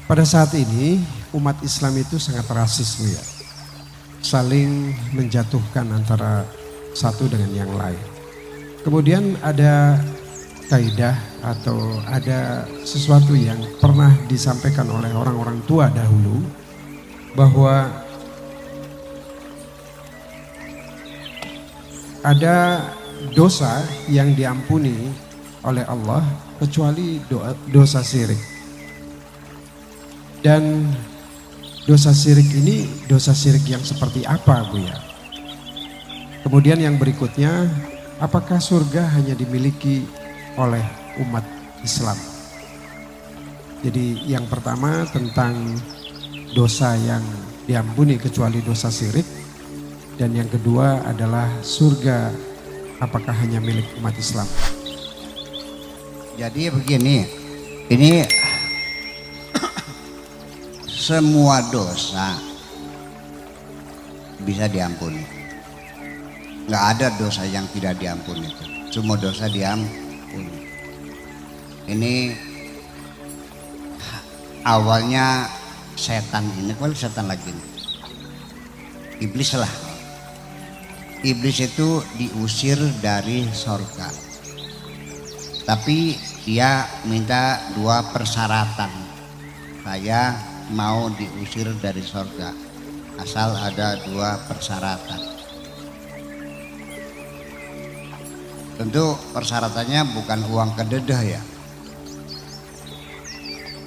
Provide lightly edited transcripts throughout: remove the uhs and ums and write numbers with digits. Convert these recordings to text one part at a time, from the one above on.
Pada saat ini umat Islam itu sangat rasis, Bu ya. Saling menjatuhkan antara satu dengan yang lain. Kemudian ada kaidah atau ada sesuatu yang pernah disampaikan oleh orang-orang tua dahulu bahwa ada dosa yang diampuni oleh Allah kecuali dosa syirik. Dan dosa syirik ini dosa syirik yang seperti apa, Bu ya? Kemudian yang berikutnya, apakah surga hanya dimiliki oleh umat Islam? Jadi yang pertama tentang dosa yang diampuni kecuali dosa syirik. Dan yang kedua adalah surga apakah hanya milik umat Islam? Jadi begini, ini semua dosa bisa diampuni. Nggak ada dosa yang tidak diampuni itu. Semua dosa diampuni. Ini awalnya setan ini, kalau setan lagi nih. Iblis lah. Iblis itu diusir dari sorga. Tapi dia minta 2 persyaratan. Saya mau diusir dari sorga asal ada 2 persyaratan. Tentu persyaratannya bukan uang kededah ya.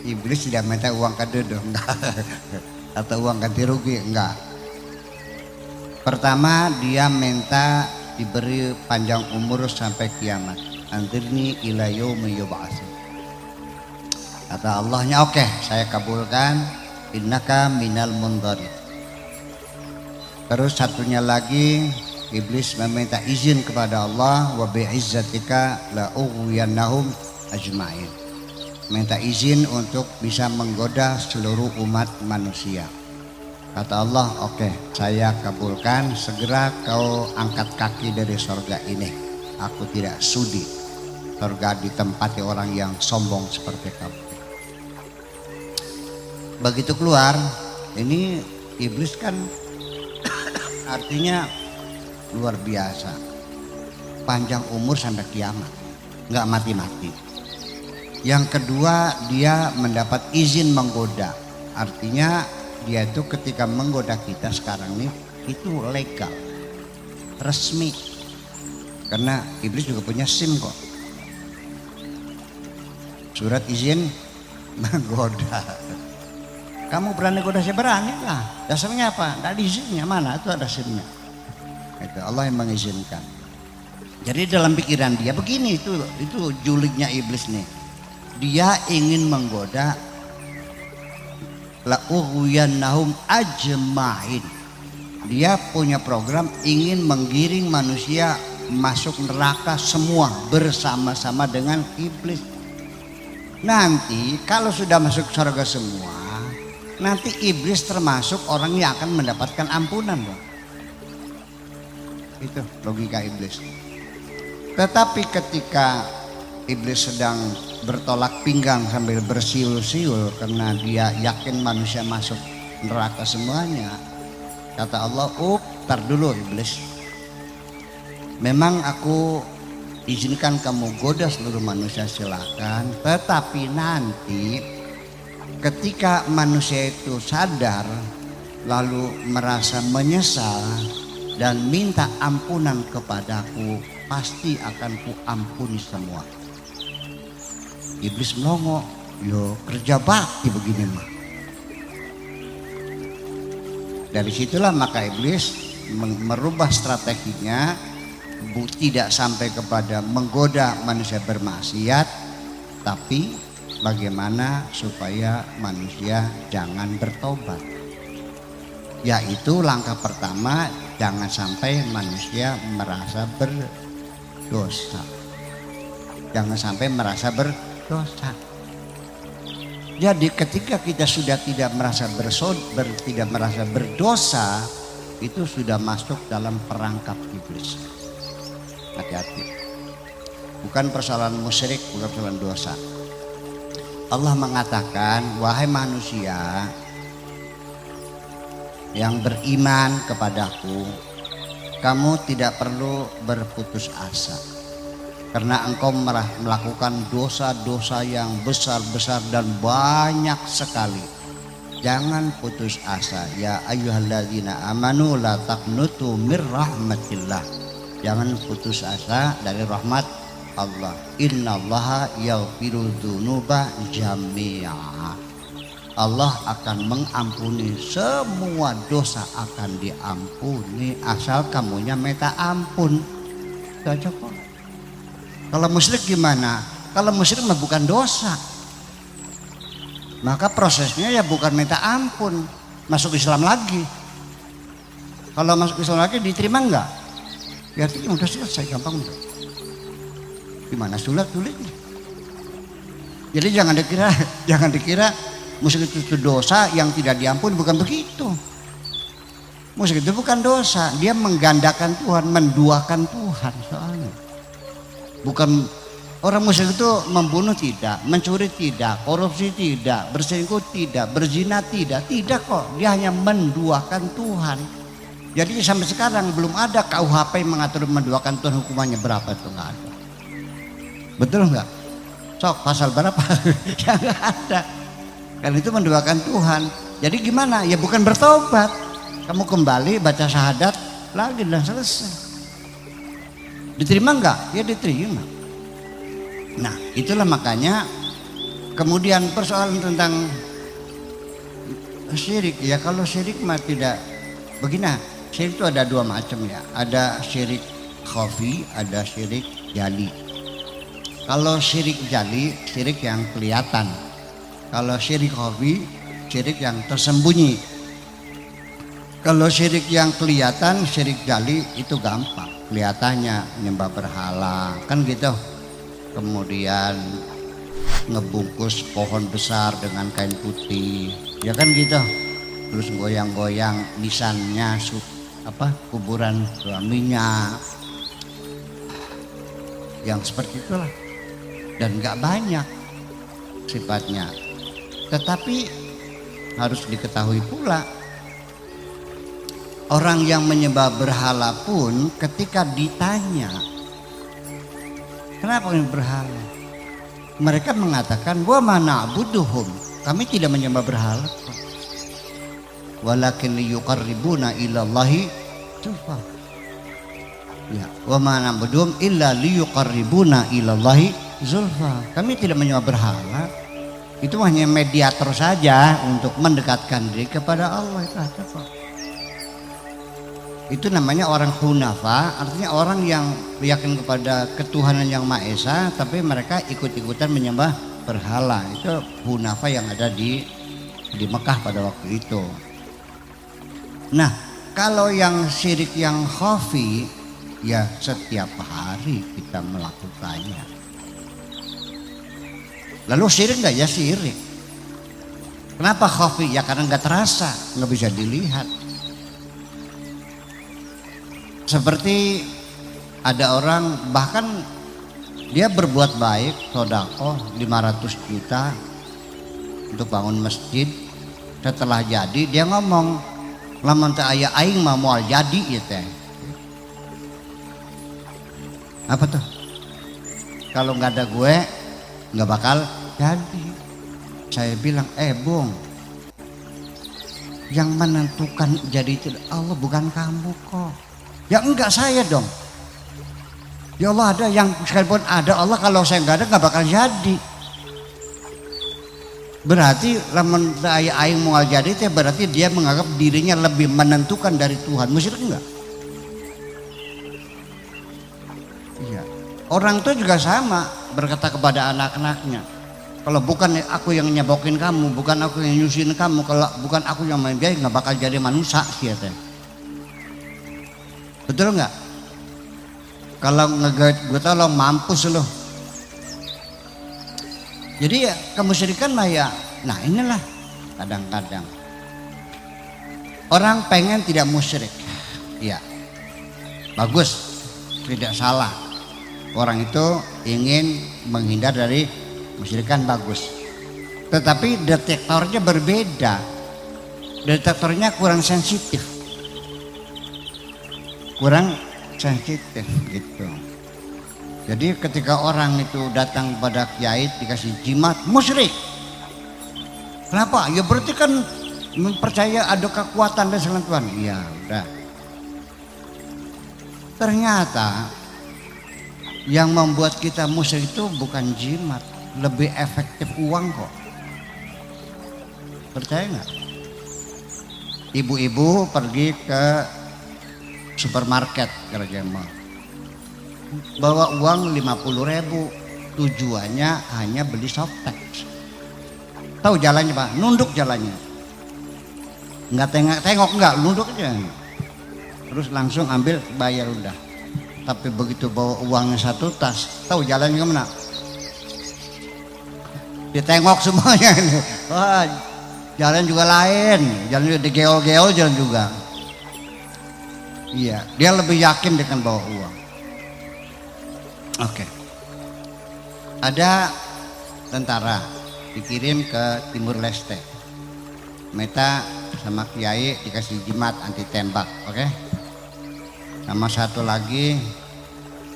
Iblis tidak minta uang kededah, enggak. Atau uang ganti rugi, enggak. Pertama dia minta diberi panjang umur sampai kiamat. Antirni ila yaumi yub'atsun. Kata Allahnya, oke, saya kabulkan, innaka minal mundharin. Terus satunya lagi, iblis meminta izin kepada Allah, wa bi'izzatika la ughwiyannahum ajma'in. Minta izin untuk bisa menggoda seluruh umat manusia. Kata Allah, oke, saya kabulkan, segera kau angkat kaki dari surga ini. Aku tidak sudi surga ditempati orang yang sombong seperti kamu. Begitu keluar, ini iblis kan artinya luar biasa. Panjang umur sampai kiamat, nggak mati-mati. Yang kedua, dia mendapat izin menggoda. Artinya dia itu ketika menggoda kita sekarang nih, itu legal, resmi. Karena iblis juga punya SIM kok. Surat izin menggoda. Kamu berani goda, saya berani lah. Dasarnya apa? Tidak ada izinnya, mana itu ada SIM-nya. Itu Allah yang mengizinkan. Jadi dalam pikiran dia begini, itu juliknya iblis nih. Dia ingin menggoda la ughwiyannahum ajma'in. Dia punya program ingin menggiring manusia masuk neraka semua bersama-sama dengan iblis. Nanti kalau sudah masuk surga semua, nanti iblis termasuk orang yang akan mendapatkan ampunan loh. Itu logika iblis. Tetapi ketika iblis sedang bertolak pinggang sambil bersiul-siul karena dia yakin manusia masuk neraka semuanya, kata Allah, tar dulu iblis. Memang aku izinkan kamu goda seluruh manusia, silakan. Tetapi nanti ketika manusia itu sadar lalu merasa menyesal dan minta ampunan kepadaku, pasti akan kuampuni semua. Iblis melongo, yo kerja bakti begini mah. Dari situlah maka iblis merubah strateginya, tidak sampai kepada menggoda manusia bermaksiat, tapi bagaimana supaya manusia jangan bertobat. Yaitu langkah pertama, jangan sampai manusia merasa berdosa. Jangan sampai merasa berdosa. Jadi ketika kita sudah tidak merasa berdosa, itu sudah masuk dalam perangkap iblis. Hati-hati. Bukan persoalan musyrik, bukan persoalan dosa. Allah mengatakan, wahai manusia yang beriman kepadaku, kamu tidak perlu berputus asa karena engkau melakukan dosa-dosa yang besar-besar dan banyak sekali. Jangan putus asa. Ya ayyuhalladzina amanu la taqnutu mir rahmatillah. Jangan putus asa dari rahmat Allah. Innallaha yaghfiru dzunuba jami'a. Allah akan mengampuni semua dosa, akan diampuni asal kamunya minta ampun. Itu aja kok. Kalau musyrik gimana? Kalau musyrik mah bukan dosa. Maka prosesnya ya bukan minta ampun, masuk Islam lagi. Kalau masuk Islam lagi diterima enggak? Ya artinya udah selesai, gampang udah. Gimana sulit-sulitnya? Jadi jangan dikira musyrik itu dosa yang tidak diampuni, bukan begitu. Musyrik itu bukan dosa, dia menggandakan Tuhan, menduakan Tuhan soalnya. Bukan orang musyrik itu membunuh tidak, mencuri tidak, korupsi tidak, berselingkuh tidak, berzina tidak kok. Dia hanya menduakan Tuhan. Jadi sampai sekarang belum ada KUHP yang mengatur menduakan Tuhan, hukumannya berapa itu nggak ada. Betul nggak? Sok pasal berapa? Ya nggak ada. Karena itu menduakan Tuhan. Jadi gimana? Ya bukan bertobat. Kamu kembali baca syahadat lagi dan selesai. Diterima enggak? Ya diterima. Nah itulah makanya kemudian persoalan tentang syirik. Ya kalau syirik mah tidak begini. Syirik itu ada dua macam ya. Ada syirik khafi, ada syirik jali. Kalau syirik jali, syirik yang kelihatan. Kalau syirik khafi, syirik yang tersembunyi. Kalau syirik yang kelihatan, syirik jali itu gampang. Kelihatannya nyembah berhala kan gitu, kemudian ngebungkus pohon besar dengan kain putih ya kan gitu, terus goyang-goyang nisannya kuburan suaminya, yang seperti itulah. Dan gak banyak sifatnya, tetapi harus diketahui pula orang yang menyembah berhala pun ketika ditanya kenapa ini berhala, mereka mengatakan wa ma na'buduhum, kami tidak menyembah berhala, walakin liyuqarribuna ilallahi zulfa. Ya, wa ma na'buduhum illa liyuqarribuna ilallahi zulfa. Kami tidak menyembah berhala, itu hanya mediator saja untuk mendekatkan diri kepada Allah. Itu aja kok. Itu namanya orang hunafa, artinya orang yang yakin kepada ketuhanan yang Maha Esa tapi mereka ikut-ikutan menyembah berhala. Itu hunafa yang ada di Mekah pada waktu itu. Nah kalau yang syirik yang khafi, ya setiap hari kita melakukannya. Lalu syirik enggak? Ya syirik. Kenapa khafi? Ya karena enggak terasa, enggak bisa dilihat. Seperti ada orang bahkan dia berbuat baik, sodako 500 juta untuk bangun masjid. Setelah jadi dia ngomong, lamun teu aya aing mah moal jadi ieu teh. Apa tuh? Kalau nggak ada gue nggak bakal jadi. Saya bilang, Bung, yang menentukan jadi itu Allah, bukan kamu kok. Ya enggak, saya dong. Ya Allah ada, yang sekalipun ada Allah, kalau saya enggak ada enggak bakal jadi. Berarti lamun aing moal jadi itu berarti dia menganggap dirinya lebih menentukan dari Tuhan. Musyrik enggak? Iya. Orang itu juga sama berkata kepada anak-anaknya, kalau bukan aku yang nyebokin kamu, bukan aku yang nyusin kamu, kalau bukan aku yang membiayai enggak bakal jadi manusia sih ya teh. Betul nggak? Kalau ngegait gue tolong mampus loh. Jadi ya kemusyrikan mah ya. Nah inilah kadang-kadang orang pengen tidak musyrik. Ya bagus, tidak salah. Orang itu ingin menghindar dari musyrikan, bagus. Tetapi detektornya berbeda. Detektornya kurang sensitif. Kurang sensitif gitu. Jadi ketika orang itu datang pada kiai dikasih jimat, musyrik. Kenapa? Ya berarti kan percaya ada kekuatan dan selantuan. Iya, udah. Ternyata yang membuat kita musyrik itu bukan jimat, lebih efektif uang kok. Percaya nggak? Ibu-ibu pergi ke supermarket kira-kira bawa uang 50.000, tujuannya hanya beli softtek. Tahu jalannya Pak? Nunduk jalannya. Nggak tengok nggak, nunduk aja. Terus langsung ambil bayar udah. Tapi begitu bawa uangnya 1 tas, tahu jalannya kemana? Ditengok semuanya. Wah, jalan juga lain, jalan juga digeol-geol jalan juga. Iya, dia lebih yakin dengan bawa uang. Oke. Ada tentara dikirim ke Timur Leste. Meta sama kiai dikasih jimat anti tembak, oke? Sama satu lagi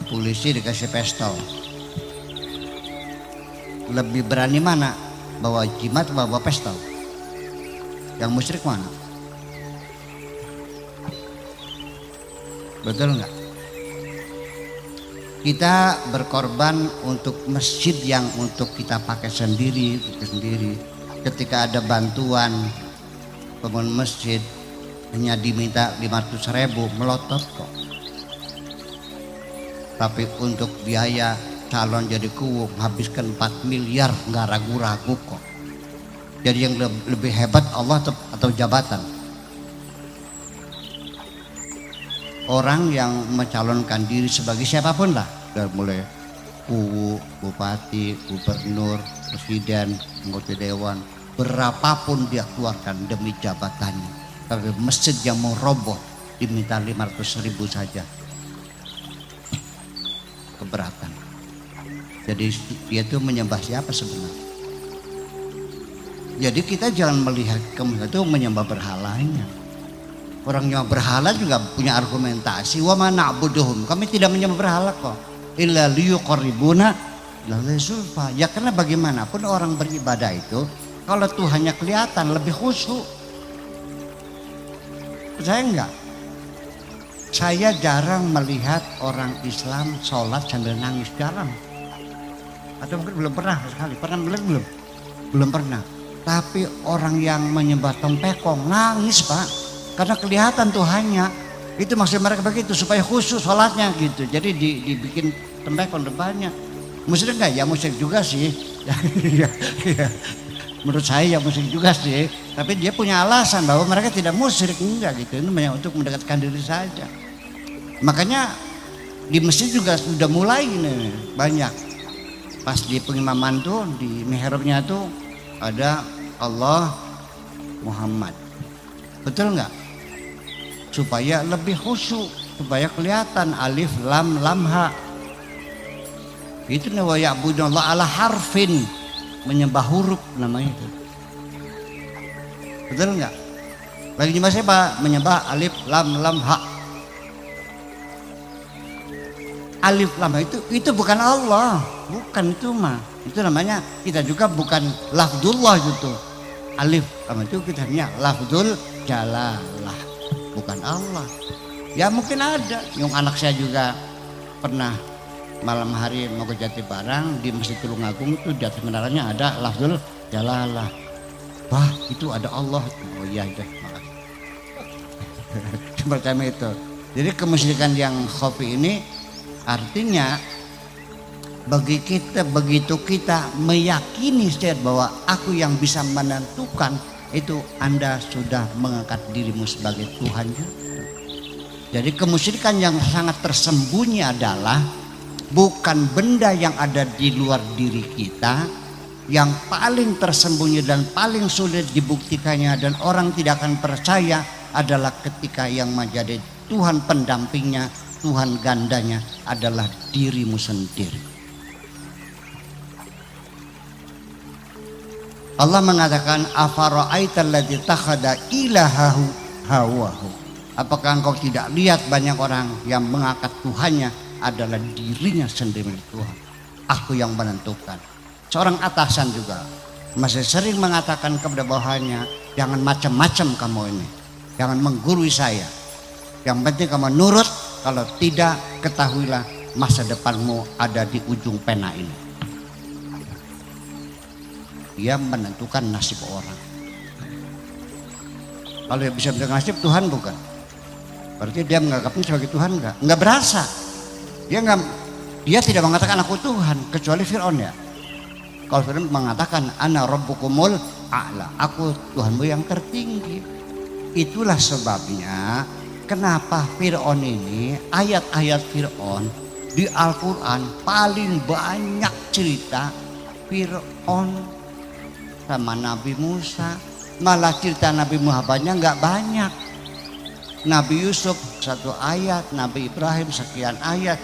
polisi dikasih pistol. Lebih berani mana? Bawa jimat atau bawa pistol? Yang musyrik mana? Betul nggak? Kita berkorban untuk masjid yang untuk kita pakai sendiri. Ketika ada bantuan bangun masjid hanya diminta 500.000, melotot kok. Tapi untuk biaya calon jadi kuwu habiskan 4 miliar nggak ragu-ragu kok. Jadi yang lebih hebat Allah atau jabatan? Orang yang mencalonkan diri sebagai siapapun lah, dari mulai kuwu, bupati, gubernur, presiden, anggota dewan, berapapun dia keluarkan demi jabatannya. Tapi masjid yang mau roboh diminta 500.000 saja, keberatan. Jadi dia itu menyembah siapa sebenarnya? Jadi kita jangan melihat kemudian itu menyembah berhalanya. Orang yang berhala juga punya argumentasi. Wa ma na'buduhum, kami tidak menyembah berhala kok. Illa liyuqarribuna ilaihi zulfa. Ya karena bagaimanapun orang beribadah itu kalau Tuhannya kelihatan lebih khusyuk. Percaya enggak? Saya jarang melihat orang Islam sholat sambil nangis, jarang. Atau mungkin belum pernah sekali. Pernah belum? Belum pernah. Tapi orang yang menyembah tempekong nangis Pak. Karena kelihatan Tuhannya. Itu maksud mereka begitu supaya khusus sholatnya gitu. Jadi dibikin tempekong depannya. Musyrik enggak? Ya musyrik juga sih. Menurut saya ya musyrik juga sih. Tapi dia punya alasan bahwa mereka tidak musyrik, enggak gitu. Ini hanya untuk mendekatkan diri saja. Makanya di masjid juga sudah mulai nih banyak. Pas di pengimaman tuh di mihrabnya tuh ada Allah Muhammad. Betul enggak? Supaya lebih khusyuk, supaya kelihatan alif lam lam ha. Itu namanya ya'budullah ala harfin, menyembah huruf namanya itu. Betul enggak? Lagi nyembah siapa? Menyembah alif lam lam ha. Alif lam ha itu bukan Allah, bukan itu mah. Itu namanya kita juga bukan lafzullah gitu. Alif lam itu kita hanya lafzul jalalah, bukan Allah. Ya mungkin ada. Yang anak saya juga pernah malam hari mau ke Jatibarang di Masjid Tulungagung itu di atas menaranya ada lafzul jalalah. Wah itu ada Allah. Oh iya itu. Seperti itu. Jadi kemusyrikan yang khafi ini artinya bagi kita, begitu kita meyakini bahwa aku yang bisa menentukan, itu Anda sudah mengangkat dirimu sebagai Tuhan. Jadi kemusyrikan yang sangat tersembunyi adalah bukan benda yang ada di luar diri kita. Yang paling tersembunyi dan paling sulit dibuktikannya dan orang tidak akan percaya adalah ketika yang menjadi Tuhan pendampingnya, Tuhan gandanya adalah dirimu sendiri. Allah mengatakan afara'aital ladzi takhada ilahahu hawahu. Apakah engkau tidak lihat banyak orang yang mengangkat Tuhannya adalah dirinya sendiri Tuhan. Aku yang menentukan. Seorang atasan juga masih sering mengatakan kepada bawahannya, jangan macam-macam kamu ini. Jangan menggurui saya. Yang penting kamu nurut, kalau tidak ketahuilah masa depanmu ada di ujung pena ini. Dia menentukan nasib orang. Kalau dia bisa menentukan nasib, Tuhan bukan. Berarti dia menganggapnya sebagai Tuhan enggak? Enggak berasa. Dia tidak mengatakan aku Tuhan, kecuali Fir'aun ya. Kalau Fir'aun mengatakan ana rabbukumul a'la, aku Tuhanmu yang tertinggi. Itulah sebabnya kenapa Fir'aun ini, ayat-ayat Fir'aun di Al-Quran paling banyak cerita Fir'aun sama Nabi Musa. Malah cerita Nabi Muhammadnya nggak banyak. Nabi Yusuf 1 ayat, Nabi Ibrahim sekian ayat.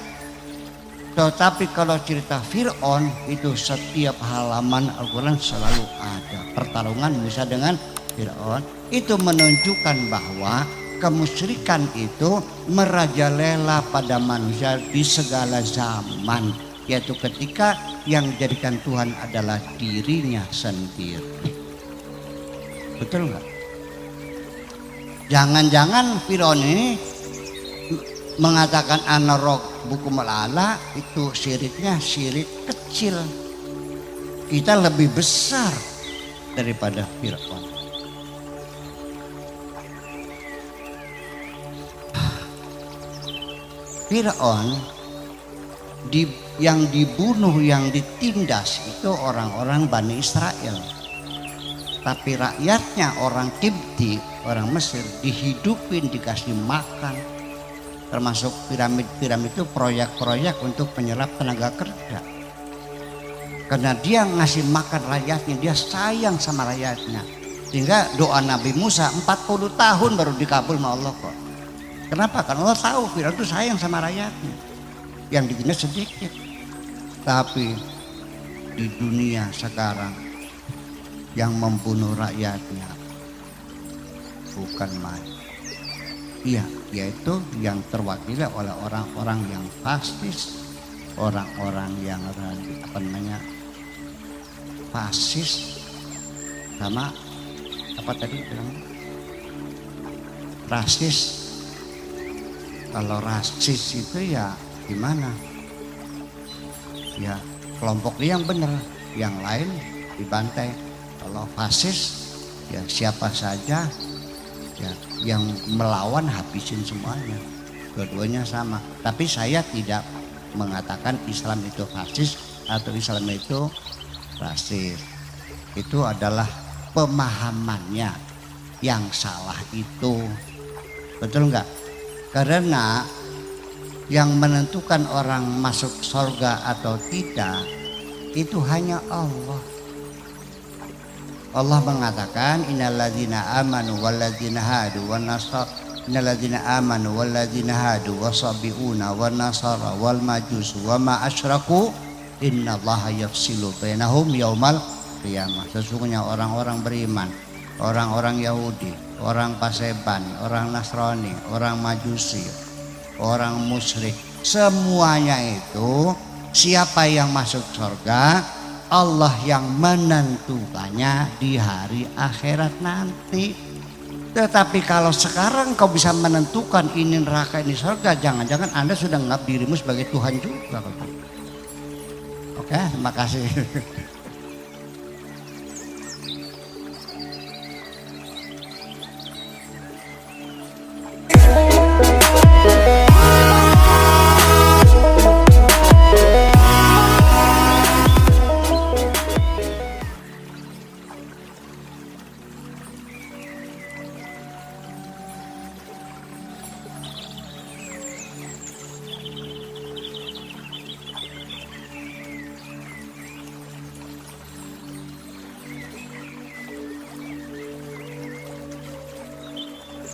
Tetapi kalau cerita Fir'aun itu setiap halaman Al-Quran selalu ada pertarungan Musa dengan Fir'aun. Itu menunjukkan bahwa kemusyrikan itu merajalela pada manusia di segala zaman, yaitu ketika yang dijadikan Tuhan adalah dirinya sendiri. Betul nggak? Jangan-jangan Fir'aun ini mengatakan ana rabbukumul a'la, itu syiriknya syirik kecil. Kita lebih besar daripada Fir'aun. Fir'aun yang dibunuh, yang ditindas itu orang-orang Bani Israel. Tapi rakyatnya orang Kipti, orang Mesir, dihidupin, dikasih makan. Termasuk piramid-piramid itu proyek-proyek untuk penyerap tenaga kerja. Karena dia ngasih makan rakyatnya, dia sayang sama rakyatnya. Sehingga doa Nabi Musa 40 tahun baru dikabul sama Allah kok. Kenapa? Karena Allah tahu Fir'aun itu sayang sama rakyatnya. Yang ditindas sedikit. Tapi di dunia sekarang yang membunuh rakyatnya bukan main. Iya, yaitu yang terwakili oleh orang-orang yang fasis, orang-orang yang fasis, sama apa tadi bilang rasis. Kalau rasis itu ya gimana? Ya kelompok dia yang benar, yang lain dibantai. Kalau fasis ya siapa saja ya yang melawan habisin semuanya. Dua-duanya sama. Tapi saya tidak mengatakan Islam itu fasis atau Islam itu rasis. Itu adalah pemahamannya yang salah itu. Betul enggak? Karena yang menentukan orang masuk surga atau tidak itu hanya Allah. Allah mengatakan innalladzina amanu walladzina hadu wan nasara innalladzina amanu walladzina hadu wasabiuna wan nasara wal majus wa ma asyraku innallaha yafsilu bainahum yaumal qiyamah. Sesungguhnya orang-orang beriman, orang-orang Yahudi, orang Paseban, orang Nasrani, orang Majusi, orang musyrik, semuanya itu siapa yang masuk surga Allah yang menentukannya di hari akhirat nanti. Tetapi kalau sekarang kau bisa menentukan ini neraka ini surga, jangan-jangan Anda sudah menganggap dirimu sebagai Tuhan juga. Oke, terima kasih.